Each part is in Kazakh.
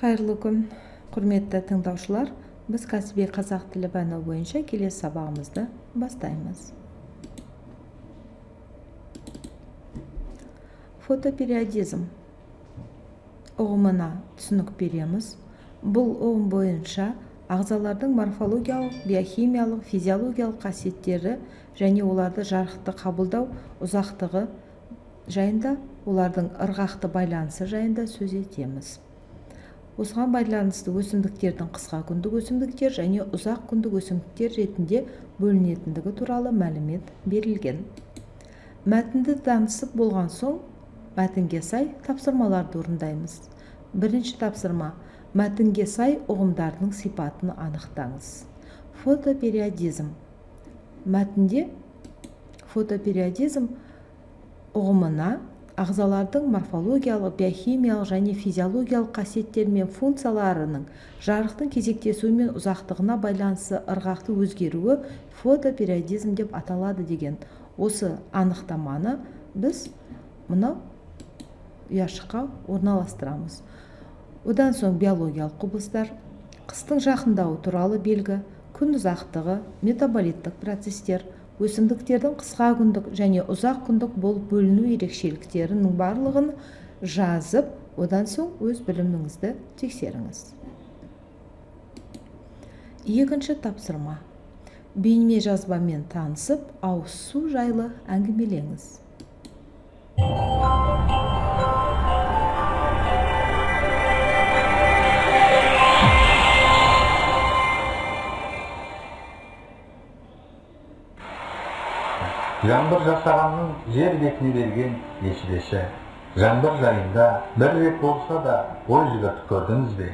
Қайырлы күн, құрметті тыңдаушылар. Біз кәсіби қазақ тілі пәні бойынша келесі сабағымызды бастаймыз. Фотопериодизм ұғымына түсінік береміз. Бұл ұғым бойынша ағзалардың морфологиялық, биохимиялық, физиологиялық қасиеттері және оларды жарықты қабылдау ұзақтығы жайында, олардың ырғақты байланысы жайында сөз етеміз. Осыған байланысты өсімдіктердің қысқа күндік өсімдіктер және ұзақ күндік өсімдіктер ретінде бөлінетіндігі туралы мәлімет берілген. Мәтінді танысып болған соң, мәтінге сай тапсырмаларды орындаймыз. Бірінші тапсырма: мәтінге сай ұғымдардың сипатын анықтаңыз. Фотопериодизм. Мәтінде фотопериодизм ұғымына ағзалардың морфологиялық, биохимиялық және физиологиялық қасиеттері мен функцияларының жарықтың кезектесуі мен ұзақтығына байланысты ырғақты өзгеруі фотопериодизм деп аталады деген осы анықтаманы біз мына ұяшыққа орналастырамыз. Одан соң биологиялық құбылыстар, қыстың жақындауы туралы белгі, күн ұзақтығы, метаболиттік процестер, өсімдіктердің қысқа күндік және ұзақ күндік болып бөліну ерекшеліктерінің барлығын жазып, одан соң өз біліміңізді тексеріңіз. Екінші тапсырма: бейне жазбамен танысып, ауызсу жайлы әңгімелеңіз. Жаңбыр жасағанның жер бетіне берген несібесі. Жаңбыр жайында бір рет болса да ой жүгіртіп көрдіңіз бе?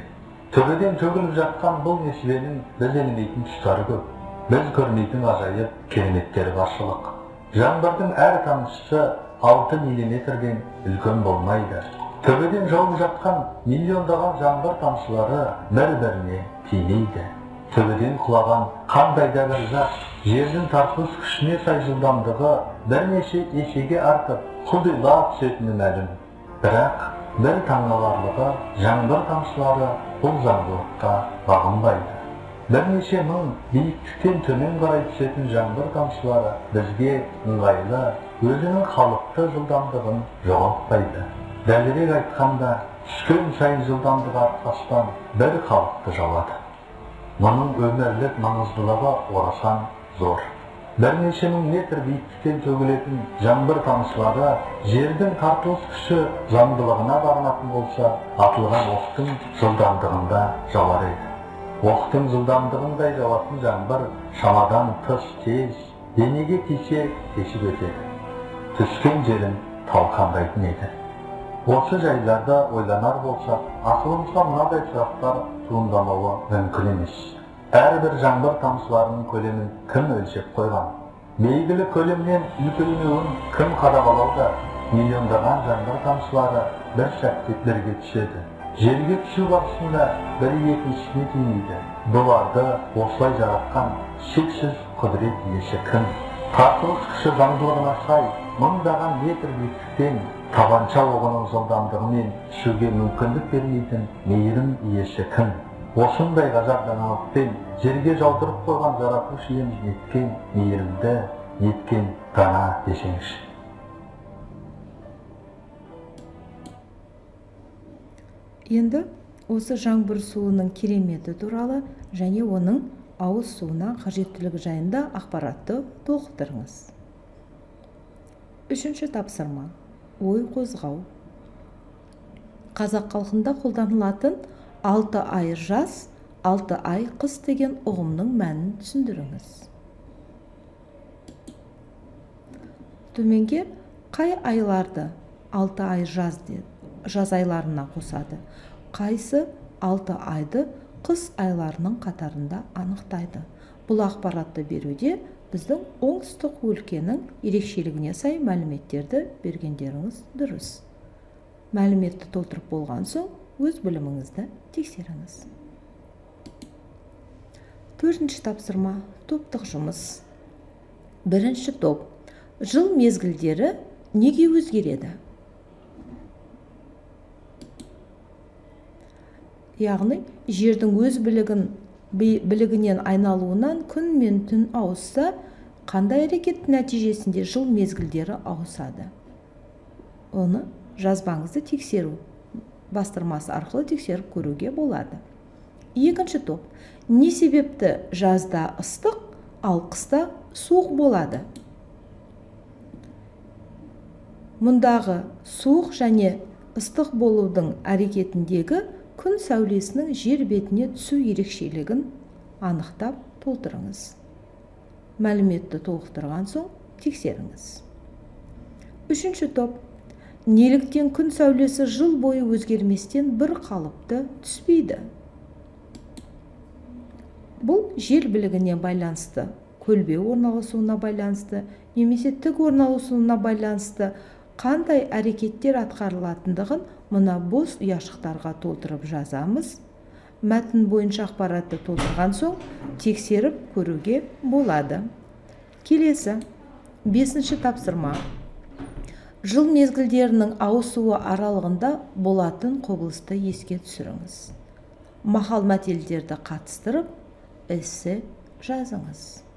Төбеден төгіліп жатқан бұл несібенің біз елемейтін тұстары көп. Біз көрмейтін ғажайып кереметтері баршылық. Жаңбырдың әр тамшысы 6 миллиметрден үлкен болмайды. Төбеден жауып жатқан миллиондаған жаңбыр тамшылары бір-біріне тимейді. Төбеден құлаған қандай да бір зат жердің тартылыс күшіне сай жылдамдығы бірнеше есеге артып құлдилап түсетіні мәлім. Бірақ бір таңғаларлығы, жаңбыр тамшылары бұл заңдылыққа бағынбайды. Бірнеше мың биіктіктен төмен қарай түсетін жаңбыр тамшылары бізге ыңғайлы, өзінің қалыпты жылдамдығын жоғалтпайды. Дәлірек айтқанда, түскен сайын жылдамдығы артпастан бір қалыпты жауады. Мұның өмірлік маңыздылығы орасан зор. Бірнеше мың метр биіктіктен төгілетін жаңбыр тамшылары жердің тартылыс күші заңдылығына бағынатын болса, атылған оқтың жылдамдығында жауар еді. Оқтың жылдамдығындай жауатын жаңбыр шамадан тыс тез, денеге тисе тесіп өтеді. Түскен жерін талқандайтын еді. Осы жайларда ойланар болсақ, ақылымызға мынадай сұрақтар туындамауы мүмкін емес. Әрбір жаңбыр тамшыларының көлемін кім өлшеп қойған? Белгілі көлемнен үлкеймеуін кім қадағалауда? Миллиондаған жаңбыр тамшылары бір сәтте бірге түседі. Жерге түсу барысында бірі екіншісіне тимейді. Бұларды осылай жаратқан шексіз құдірет иесі кім? Тартылыс күші заңдылығына сай мыңдаған метр биіктіктен табанша оғының жылдамдығымен түсуге мүмкіндік бермейтін мейірім иесі кім? Осындай ғажап даналықпен жерге жаудырып қойған жаратушы иеміз неткен мейірімді, неткен дана десеңізші. Енді осы жаңбыр суының кереметі туралы және оның ауыз суына қажеттілігі жайында ақпаратты толықтырыңыз. Үшінші тапсырма: ой қозғау. Қазақ халқында қолданылатын 6 ай жаз, 6 ай қыс деген ұғымның мәнін түсіндіріңіз. Төменге қай айларды 6 ай жаз айларына қосады? Қайсы 6 айды қыс айларының қатарында анықтайды? Бұл ақпаратты беруде біздің оңтүстік өлкенің ерекшелігіне сай мәліметтерді бергендеріңіз дұрыс. Мәліметті толтырып болған соң, өз біліміңізді тексеріңіз. Төртінші тапсырма: топтық жұмыс. Бірінші топ: жыл мезгілдері неге өзгереді? яғни жердің өз білігінен айналуынан күн мен түн ауысса, қандай әрекеттің нәтижесінде жыл мезгілдері ауысады? Оны жазбаңызды тексеру бастырмасы арқылы тексеріп көруге болады. Екінші топ. Не себепті жазда ыстық, ал қыста суық болады? Мұндағы суық және ыстық болудың әрекетіндегі күн сәулесінің жер бетіне түсу ерекшелігін анықтап толтырыңыз. Мәліметті толықтырған соң тексеріңіз. Үшінші топ. Неліктен күн сәулесі жыл бойы өзгерместен бір қалыпты түспейді? Бұл жер білігіне байланысты, көлбеу орналасуына байланысты, немесе тік орналасуына байланысты қандай әрекеттер атқарылатындығын мына бос ұяшықтарға толтырып жазамыз. Мәтін бойынша ақпаратты толтырған соң тексеріп көруге болады. Келесі, 5-ші тапсырма. Жыл мезгілдерінің ауысуы аралығында болатын құбылысты еске түсіріңіз. Мақал мәтелдерді қатыстырып, эссе жазыңыз.